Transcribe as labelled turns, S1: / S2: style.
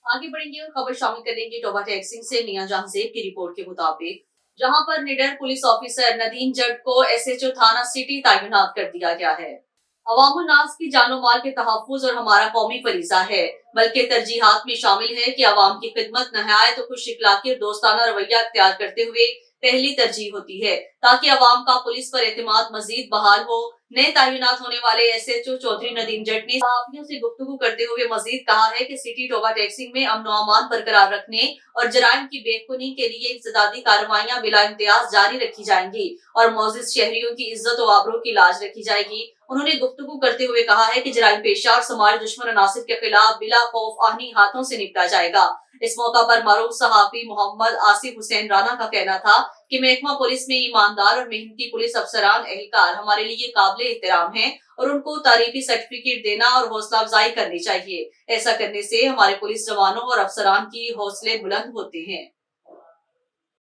S1: आगे बढ़ेंगे और खबर शामिल करेंगे टोबा टैक्सिंग से मियां जहांजेब की रिपोर्ट के मुताबिक, जहां पर निडर पुलिस ऑफिसर नदीम जट को एसएचओ थाना सिटी तैनात कर दिया गया है। अवामुल नास की जानो माल के तहफ्फुज और हमारा कौमी फरीजा है, बल्कि तरजीहात में शामिल है कि अवाम की खिदमत नहायत खुश इखलाकी और दोस्ताना रवैया अख्तियार करते हुए पहली तरजीह होती है, ताकि अवाम का पुलिस पर एतमाद मजीद बहाल हो। नए तैनात होने वाले एसएचओ चौधरी नदीम जट ने सहाफियों से गुफ्तगू करते हुए मजीद कहा है कि सिटी टोबा टैक्सिंग में अमन व अमान बरकरार रखने और जराइम की बेखुनी के लिए इंसदादी कार्रवाइयां बिला इम्तियाज जारी रखी जाएंगी और मौजूद शहरियों की इज्जत व आबरू की लाज रखी जाएगी। उन्होंने गुफ्तगू करते हुए कहा है कि जराइम पेशा और समाज दुश्मन अनासिर के खिलाफ बिला खौफ आहनी हाथों से निपटा जाएगा। इस मौका पर मारूफ सहाफी मोहम्मद आसिफ हुसैन राना का कहना था कि महकमा पुलिस में ईमानदार और मेहनती पुलिस अफसरान एहलकार हमारे लिए काबिल एहतराम हैं और उनको तारीफी सर्टिफिकेट देना और हौसला अफजाई करनी चाहिए। ऐसा करने से हमारे पुलिस जवानों और अफसरान की हौसले बुलंद होते हैं।